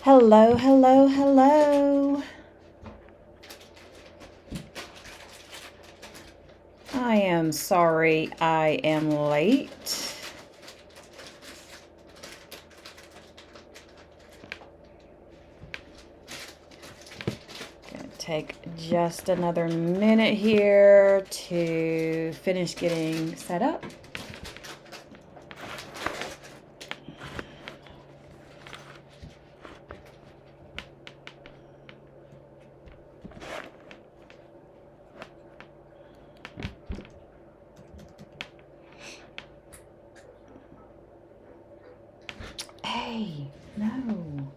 Hello, hello, hello. I am sorry I am late. Gonna take just another minute here to finish getting set up. Hey, no.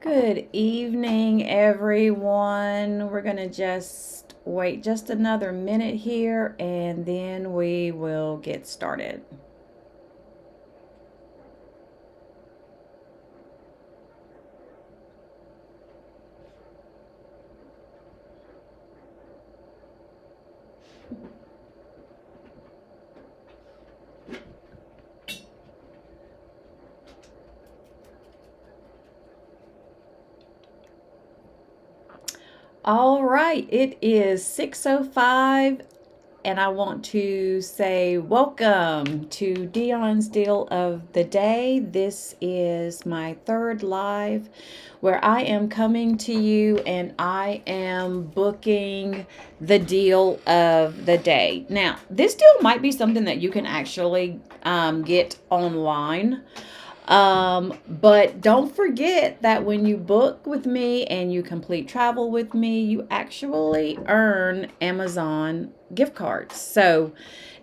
Good evening, everyone. We're going to just wait just another minute here and then we will get started. All right, it is 6:05 and I want to say welcome to Dion's Deal of the Day. This is my third live where I am coming to you and I am booking the deal of the day. Now, this deal might be something that you can actually get online. But don't forget that when you book with me and you complete travel with me, you actually earn Amazon gift cards. So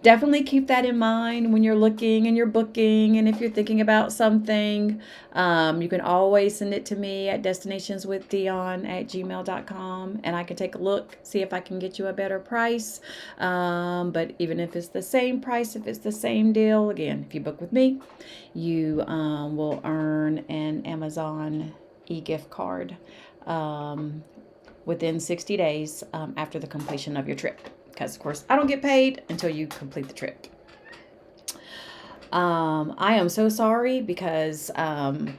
definitely keep that in mind when you're looking and you're booking. And if you're thinking about something, you can always send it to me at destinationswithdion@gmail.com and I can take a look, see if I can get you a better price. But even if it's the same price, if it's the same deal, again, if you book with me, you will earn an Amazon e-gift card within 60 days after the completion of your trip. Because, of course, I don't get paid until you complete the trip. I am so sorry because I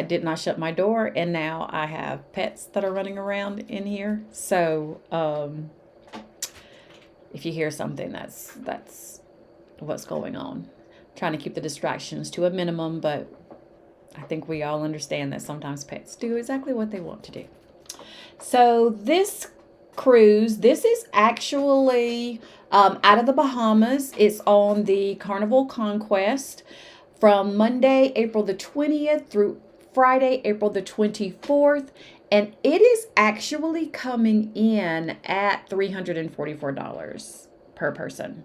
did not shut my door and now I have pets that are running around in here. So if you hear something, that's what's going on. Trying to keep the distractions to a minimum, but I think we all understand that sometimes pets do exactly what they want to do. So this cruise, this is actually out of the Bahamas. It's on the Carnival Conquest from Monday, April the 20th through Friday, April the 24th. And it is actually coming in at $344 per person.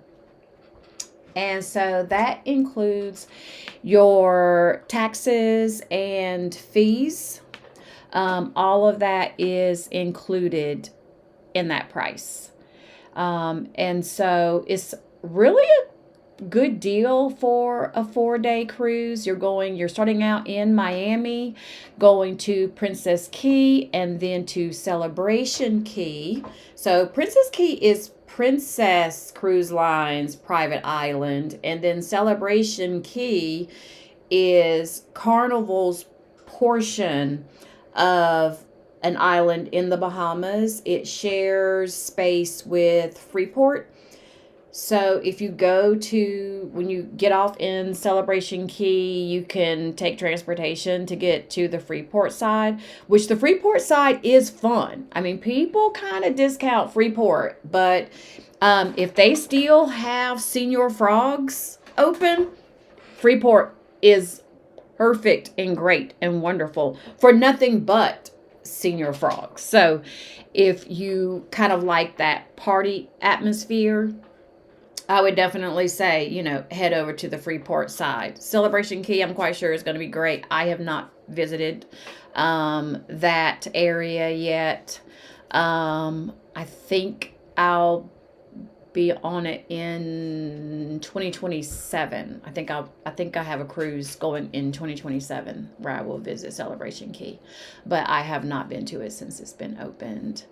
And so that includes your taxes and fees. All of that is included in that price. And so it's really a good deal for a 4-day cruise. You're starting out in Miami, going to Princess Key, and then to Celebration Key. So Princess Key is Princess Cruise Line's private island, and then Celebration Key is Carnival's portion of an island in the Bahamas. It shares space with Freeport. So if you when you get off in Celebration Key, you can take transportation to get to the Freeport side, which the Freeport side is fun. I mean, people kind of discount Freeport, but if they still have Senior Frogs open, Freeport is perfect and great and wonderful for nothing but Senior Frogs. So if you kind of like that party atmosphere, I would definitely say, head over to the Freeport side. Celebration Key, I'm quite sure, is going to be great. I have not visited that area yet. I think I'll be on it in 2027. I think I have a cruise going in 2027 where I will visit Celebration Key, but I have not been to it since it's been opened.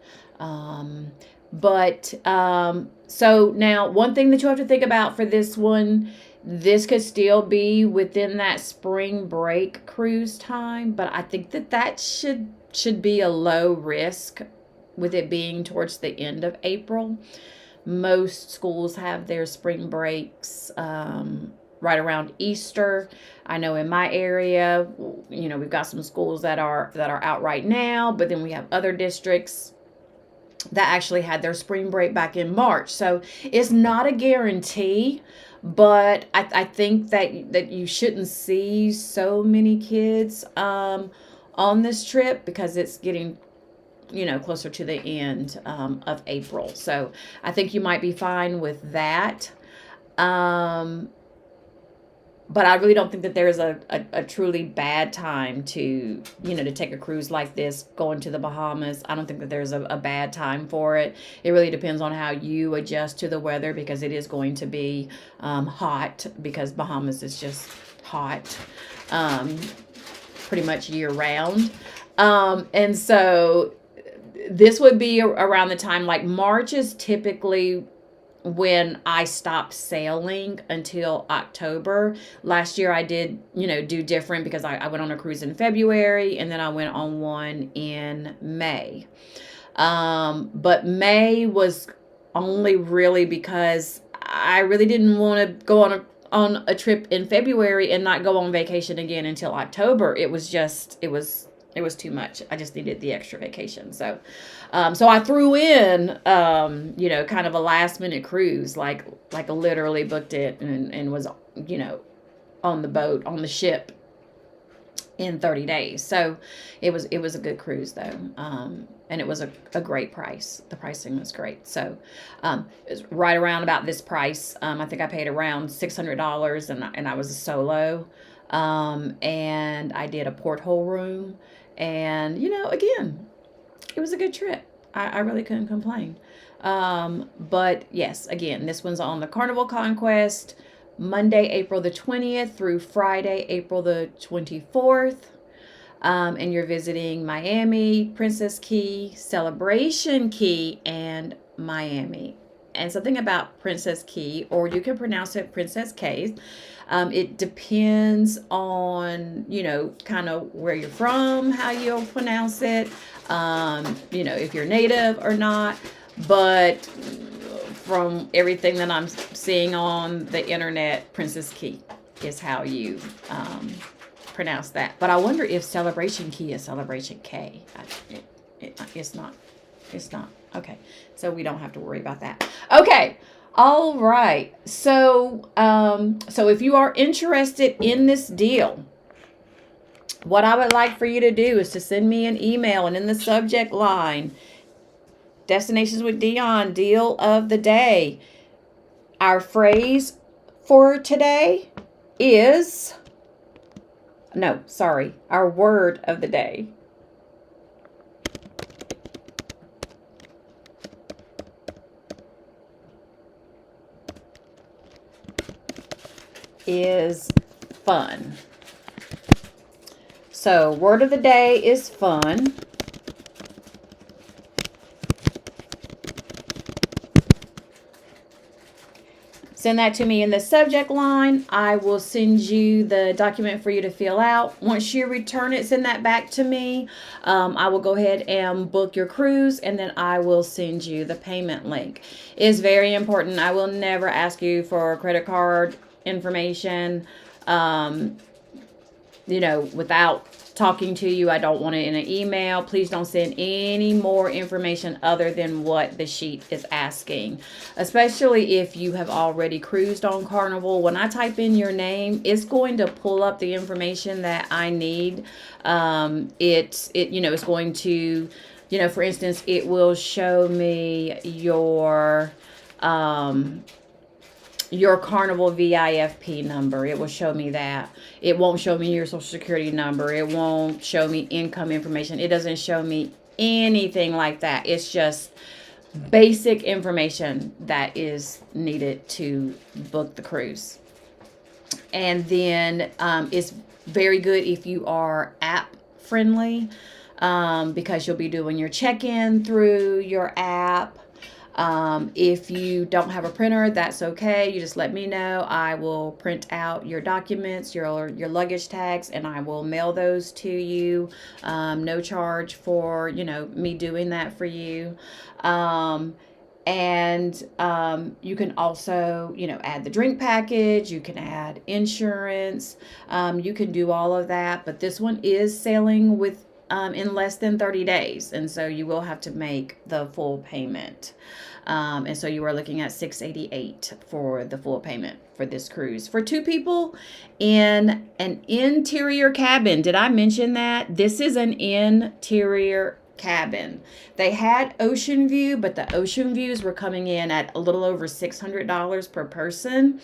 So now one thing that you have to think about for this one, this could still be within that spring break cruise time, but I think that should be a low risk with it being towards the end of April. Most schools have their spring breaks right around Easter. I know in my area, we've got some schools that are out right now, but then we have other districts that actually had their spring break back in March. So it's not a guarantee, but I think that you shouldn't see so many kids on this trip because it's getting closer to the end of April. So I think you might be fine with that. But I really don't think that there's a truly bad time to take a cruise like this going to the Bahamas. I don't think that there's a bad time for it. It really depends on how you adjust to the weather, because it is going to be hot, because Bahamas is just hot pretty much year round. And so this would be around the time, like March is typically when I stopped sailing until October. Last year I did, do different, because I went on a cruise in February and then I went on one in May. But May was only really because I really didn't want to go on a trip in February and not go on vacation again until October. It was too much. I just needed the extra vacation. So I threw in, kind of a last minute cruise, like literally booked it and was, on the boat, on the ship in 30 days. So it was a good cruise though. And it was a great price. The pricing was great. So, it was right around about this price. I think I paid around $600 and I was a solo. And I did a porthole room. And, again, it was a good trip. I really couldn't complain. But yes, again, this one's on the Carnival Conquest, Monday, April the 20th through Friday, April the 24th. And you're visiting Miami, Princess Key, Celebration Key, and Miami. And something about Princess Key, or you can pronounce it Princess K. It depends on, kind of where you're from, how you'll pronounce it, if you're native or not. But from everything that I'm seeing on the internet, Princess Key is how you pronounce that. But I wonder if Celebration Key is Celebration K. It's not. It's not. Okay. So we don't have to worry about that. Okay. All right. So if you are interested in this deal, what I would like for you to do is to send me an email, and in the subject line, Destinations with Dion, deal of the day. Our phrase for today is, no, sorry, our word of the day is fun. So, word of the day is fun. Send that to me in the subject line. I will send you the document for you to fill out. Once you return it, send that back to me. I will go ahead and book your cruise, and then I will send you the payment link. It is very important. I will never ask you for credit card information, without talking to you. I don't want it in an email. Please don't send any more information other than what the sheet is asking, especially if you have already cruised on Carnival. When I type in your name, it's going to pull up the information that I need. It's going to, for instance, it will show me your Carnival VIFP number. It will show me that. It won't show me your social security number. It won't show me income information. It doesn't show me anything like that. It's just basic information that is needed to book the cruise. And then it's very good if you are app friendly, because you'll be doing your check-in through your app. If you don't have a printer, that's okay. You just let me know. I will print out your documents, your luggage tags, and I will mail those to you. No charge for, me doing that for you. And you can also, add the drink package. You can add insurance. You can do all of that. But this one is sailing with in less than 30 days. And so you will have to make the full payment. And so you are looking at $688 for the full payment for this cruise for 2 people in an interior cabin. Did I mention that? This is an interior cabin. They had ocean view, but the ocean views were coming in at a little over $600 per person.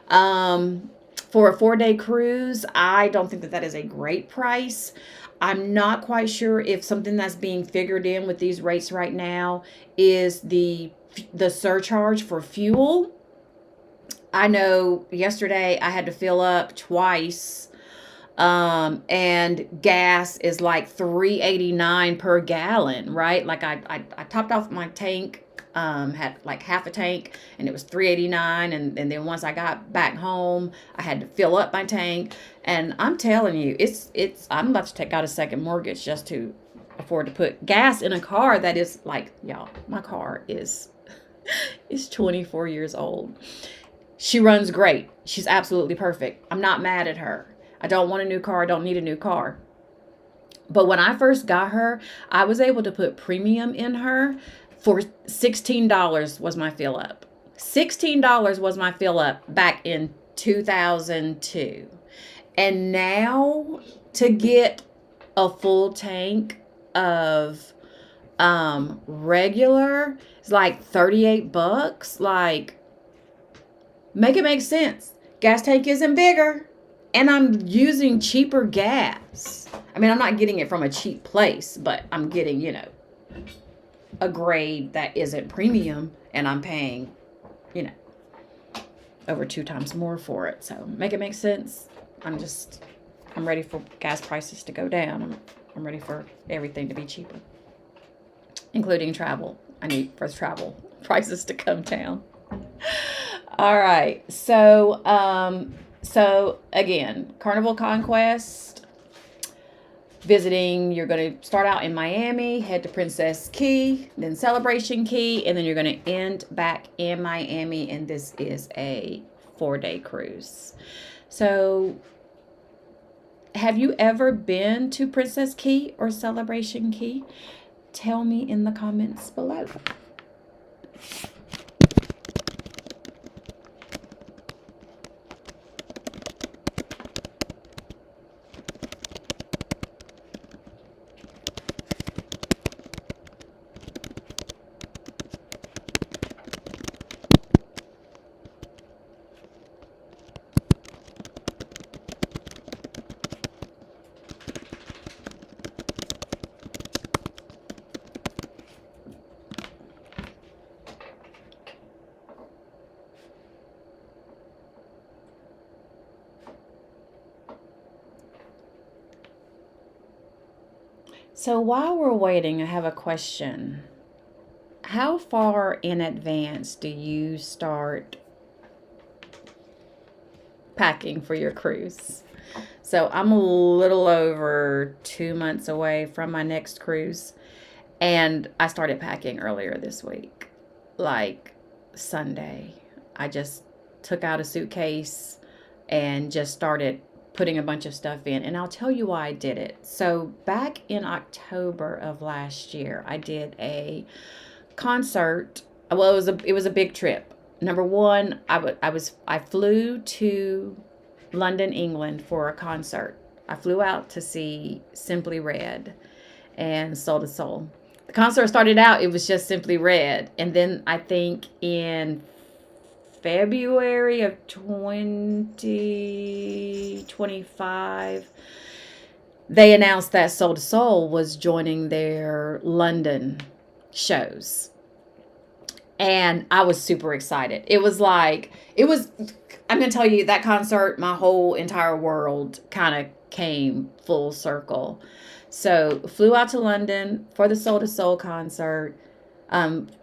For a 4-day cruise, I don't think that is a great price. I'm not quite sure if something that's being figured in with these rates right now is the surcharge for fuel. I know yesterday I had to fill up twice, and gas is like $3.89 per gallon, right? Like I topped off my tank, had like half a tank, and it was $3.89, and then once I got back home, I had to fill up my tank. And I'm telling you, I'm about to take out a second mortgage just to afford to put gas in a car that is like, y'all, my car is 24 years old. She runs great. She's absolutely perfect. I'm not mad at her. I don't want a new car. I don't need a new car. But when I first got her, I was able to put premium in her for $16 was my fill up. $16 was my fill up back in 2002. And now to get a full tank of regular is like $38. Like, make it make sense. Gas tank isn't bigger, and I'm using cheaper gas. I mean, I'm not getting it from a cheap place, but I'm getting, a grade that isn't premium, and I'm paying, over 2 times more for it. So make it make sense. I'm ready for gas prices to go down. I'm ready for everything to be cheaper, including travel. I need for travel prices to come down. All right. So again, Carnival Conquest visiting. You're going to start out in Miami, head to Princess Key, then Celebration Key, and then you're going to end back in Miami. And this is a 4-day cruise. So have you ever been to Princess Key or Celebration Key? Tell me in the comments below. So while we're waiting, I have a question. How far in advance do you start packing for your cruise? So I'm a little over 2 months away from my next cruise, and I started packing earlier this week, like Sunday. I just took out a suitcase and just started putting a bunch of stuff in. And I'll tell you why I did it. So back in October of last year, I did a concert. Well, it was a big trip. Number one, I flew to London, England for a concert. I flew out to see Simply Red and Soul to Soul. The concert started out, it was just Simply Red. And then I think in February of 2025, they announced that Soul to Soul was joining their London shows. And I was super excited. I'm going to tell you, that concert, my whole entire world kind of came full circle. So flew out to London for the Soul to Soul concert,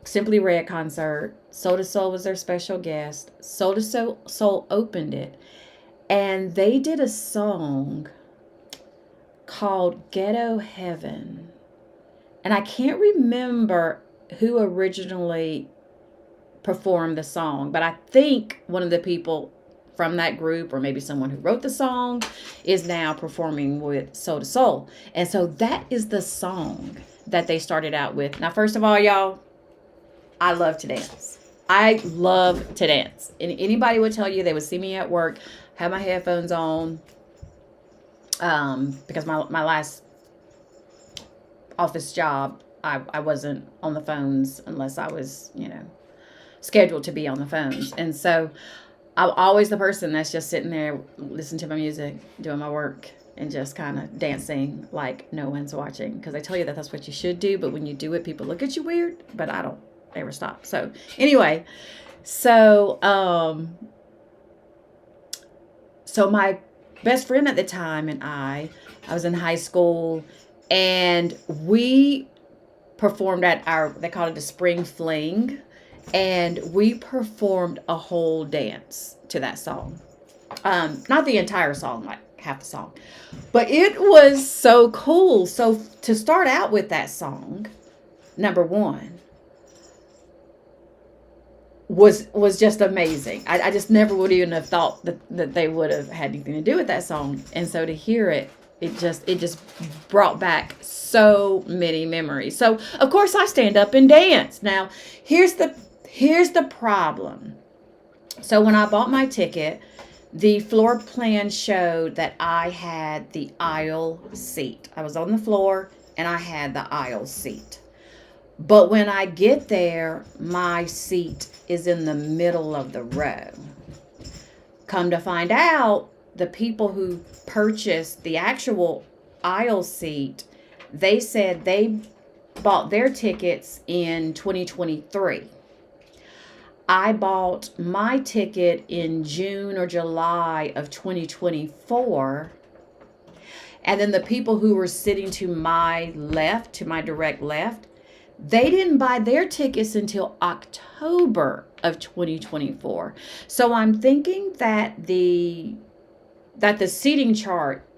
Simply Red concert. Soul to Soul was their special guest. Soul to Soul opened it. And they did a song called Ghetto Heaven. And I can't remember who originally performed the song, but I think one of the people from that group, or maybe someone who wrote the song, is now performing with Soul to Soul. And so that is the song that they started out with. Now, first of all, y'all, I love to dance. I love to dance. And anybody would tell you, they would see me at work, have my headphones on, because my last office job, I wasn't on the phones unless I was, scheduled to be on the phones. And so I'm always the person that's just sitting there listening to my music, doing my work, and just kind of dancing like no one's watching. Because I tell you that that's what you should do, but when you do it, people look at you weird, but I don't ever stop. So anyway, so my best friend at the time and I was in high school, and we performed at they called it the Spring Fling. And we performed a whole dance to that song. Not the entire song, like half the song. But it was so cool. So to start out with that song, number one, was just amazing. I just never would even have thought that they would have had anything to do with that song. And so to hear it, it just brought back so many memories. So of course I stand up and dance. Now here's the problem. So when I bought my ticket, the floor plan showed that I had the aisle seat. I was on the floor and I had the aisle seat. But when I get there, my seat is in the middle of the row. Come to find out, the people who purchased the actual aisle seat, they said they bought their tickets in 2023. I bought my ticket in June or July of 2024. And then the people who were sitting to my left, to my direct left, they didn't buy their tickets until October of 2024. So I'm thinking that the seating chart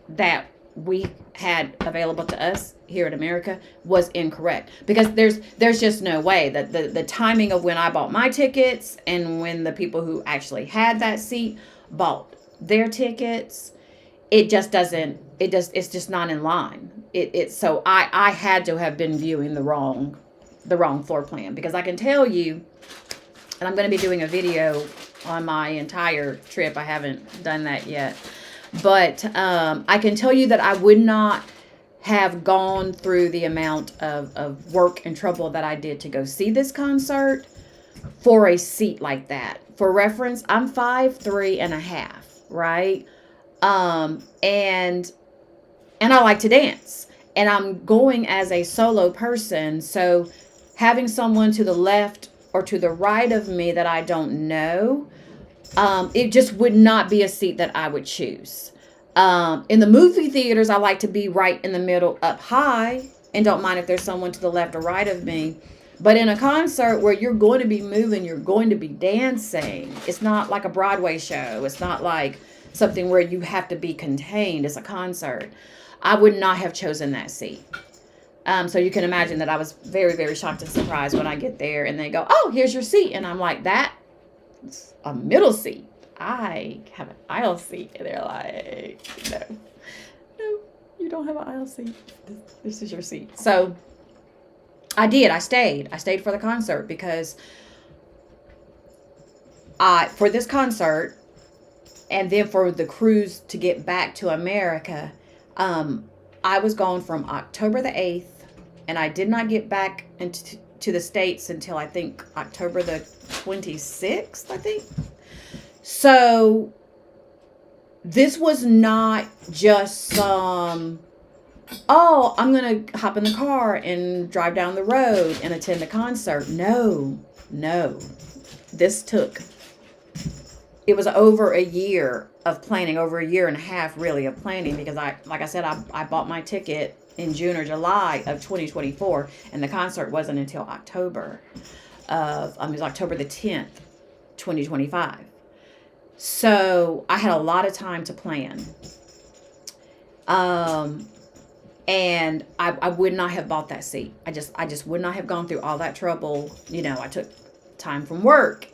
that we had available to us here in America was incorrect, because there's just no way that the timing of when I bought my tickets and when the people who actually had that seat bought their tickets, it's just not in line. So I had to have been viewing the wrong floor plan, because I can tell you, and I'm going to be doing a video on my entire trip. I haven't done that yet. But I can tell you that I would not have gone through the amount of work and trouble that I did to go see this concert for a seat like that. For reference, I'm 5'3.5", right? And I like to dance. And I'm going as a solo person. So having someone to the left or to the right of me that I don't know, it just would not be a seat that I would choose. In the movie theaters, I like to be right in the middle up high and don't mind if there's someone to the left or right of me. But in a concert where you're going to be moving, you're going to be dancing. It's not like a Broadway show. It's not like something where you have to be contained. It's a concert. I would not have chosen that seat. So you can imagine that I was very, very shocked and surprised when I get there and they go, oh, here's your seat. And I'm like, that's a middle seat. I have an aisle seat. And they're like, no, you don't have an aisle seat. This is your seat. So I did. I stayed for the concert because for this concert and then for the cruise to get back to America, I was gone from October the 8th, and I did not get back to the States until I think October the 26th, I think. So this was not just some, oh, I'm going to hop in the car and drive down the road and attend a concert. No. It was over a year of planning, over a year and a half really of planning, because like I said, I bought my ticket in June or July of 2024, and the concert wasn't until October it was October the 10th, 2025. So I had a lot of time to plan. And I would not have bought that seat. I just would not have gone through all that trouble. I took time from work,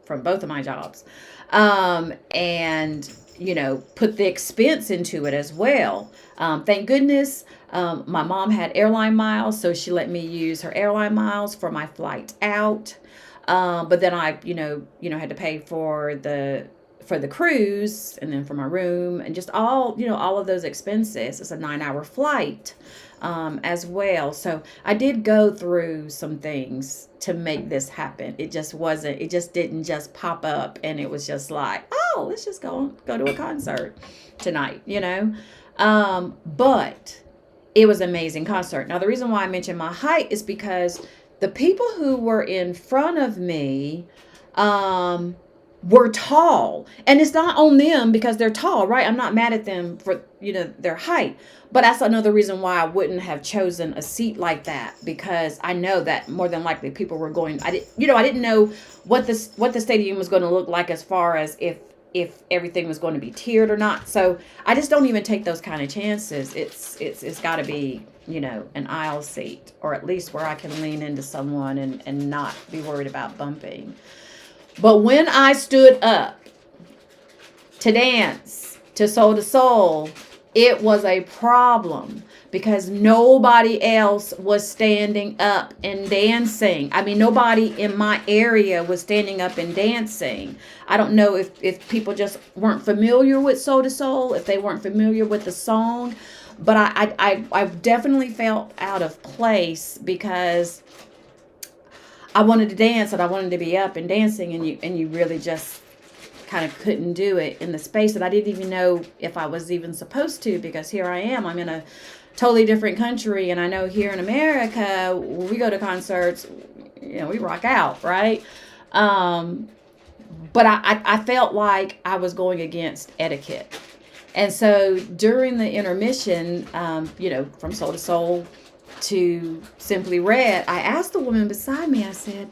from both of my jobs, and put the expense into it as well. Thank goodness my mom had airline miles, so she let me use her airline miles for my flight out. But then I had to pay for the cruise, and then for my room, and just all of those expenses. It's a 9-hour flight as well. So I did go through some things to make this happen. It just didn't just pop up and it was just like, oh, let's just go to a concert tonight, but it was an amazing concert. Now, the reason why I mentioned my height is because the people who were in front of me, were tall, and it's not on them because they're tall, right? I'm not mad at them for their height, but that's another reason why I wouldn't have chosen a seat like that, because I know that more than likely people were going. I didn't know what the stadium was going to look like as far as if everything was going to be tiered or not. So I just don't even take those kind of chances. It's got to be an aisle seat, or at least where I can lean into someone and not be worried about bumping. But when I stood up to dance to Soul, it was a problem because nobody else was standing up and dancing. I mean, nobody in my area was standing up and dancing. I don't know if people just weren't familiar with Soul, if they weren't familiar with the song, but I definitely felt out of place because I wanted to dance and I wanted to be up and dancing, and you really just kind of couldn't do it in the space that I didn't even know if I was even supposed to, because here I am. I'm in a totally different country, and I know here in America, when we go to concerts, we rock out, right? But I felt like I was going against etiquette. And so during the intermission, from Soul to Simply Red, I asked the woman beside me, I said,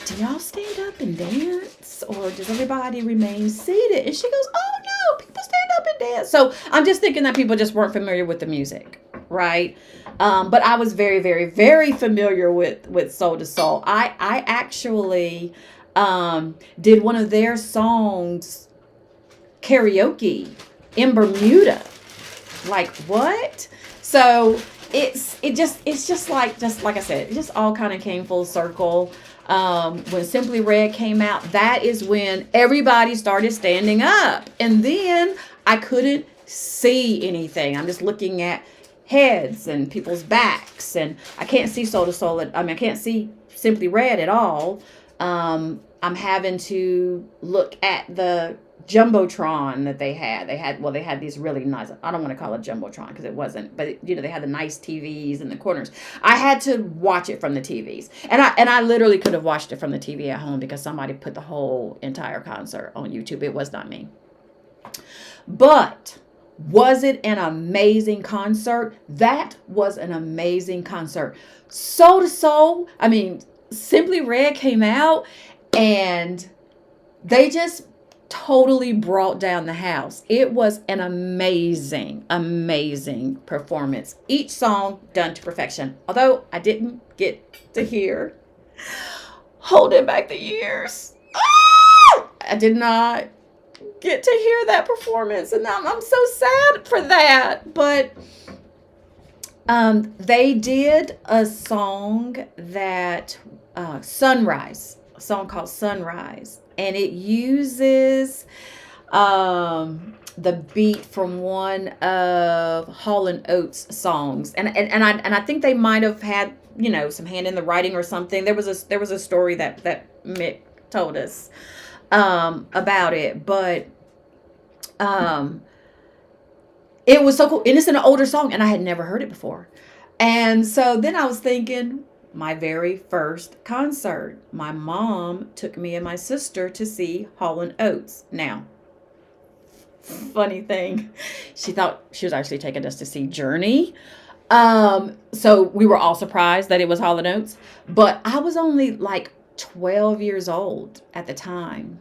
do y'all stand up and dance, or does everybody remain seated? And she goes, oh no, people stand up and dance. So I'm just thinking that people just weren't familiar with the music, right? But I was very, very, very familiar with Soul. I actually did one of their songs karaoke in Bermuda. Like, what? So it's just like I said, it just all kind of came full circle. When Simply Red came out, that is when everybody started standing up, and then I couldn't see anything. I'm just looking at heads and people's backs, and I can't see Soul. I can't see Simply Red at all. I'm having to look at the Jumbotron that they had. They had these really nice, I don't want to call it Jumbotron because it wasn't, but they had the nice TVs in the corners. I had to watch it from the TVs. And I literally could have watched it from the TV at home because somebody put the whole entire concert on YouTube. It was not me. But Was it an amazing concert? That was an amazing concert. Soul to Soul, I mean, Simply Red came out and they just totally brought down the house. It was an amazing, amazing performance. Each song done to perfection. Although I didn't get to hear Holding Back the Years. I did not get to hear that performance, and I'm so sad for that. But they did a song that Sunrise, a song called Sunrise, and it uses the beat from one of Hall and Oates songs, and I think they might have had some hand in the writing or something. There was a story that Mick told us about it, but um, it was so cool, and it's an older song, and I had never heard it before. And so then I was thinking, my very first concert, my mom took me and my sister to see Hall and Oates. Now, funny thing, she thought she was actually taking us to see Journey. So we were all surprised that it was Hall and Oates, but I was only like 12 years old at the time.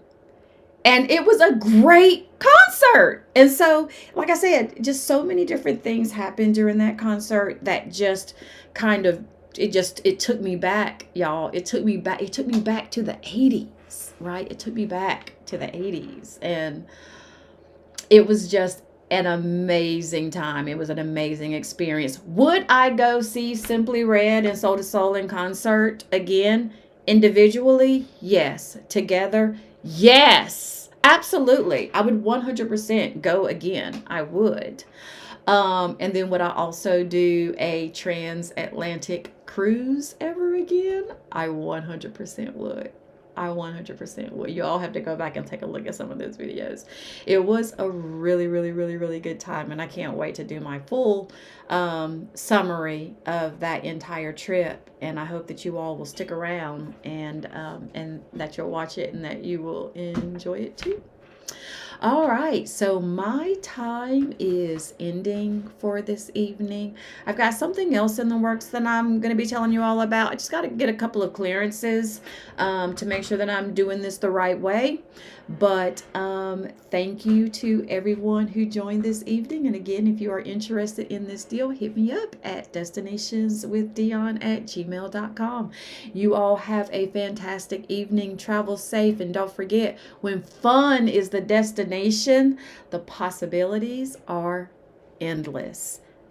And it was a great concert. And so, like I said, just so many different things happened during that concert that just kind of it took me back, y'all. It took me back to the 80s, right? It took me back to the 80s. And it was just an amazing time. It was an amazing experience. Would I go see Simply Red and Soul to Soul in concert again? Individually? Yes. Together? Yes. Absolutely. I would 100% go again. I would. And then would I also do a transatlantic cruise ever again? I 100% would. I 100% would. You all have to go back and take a look at some of those videos. It was a really, really, really, really good time, and I can't wait to do my full summary of that entire trip. And I hope that you all will stick around and that you'll watch it and that you will enjoy it too. All right, so my time is ending for this evening. I've got something else in the works that I'm going to be telling you all about. I just got to get a couple of clearances to make sure that I'm doing this the right way. But thank you to everyone who joined this evening. And again, if you are interested in this deal, hit me up at destinationswithdion@gmail.com. You all have a fantastic evening. Travel safe. And don't forget, when fun is the destination, the possibilities are endless.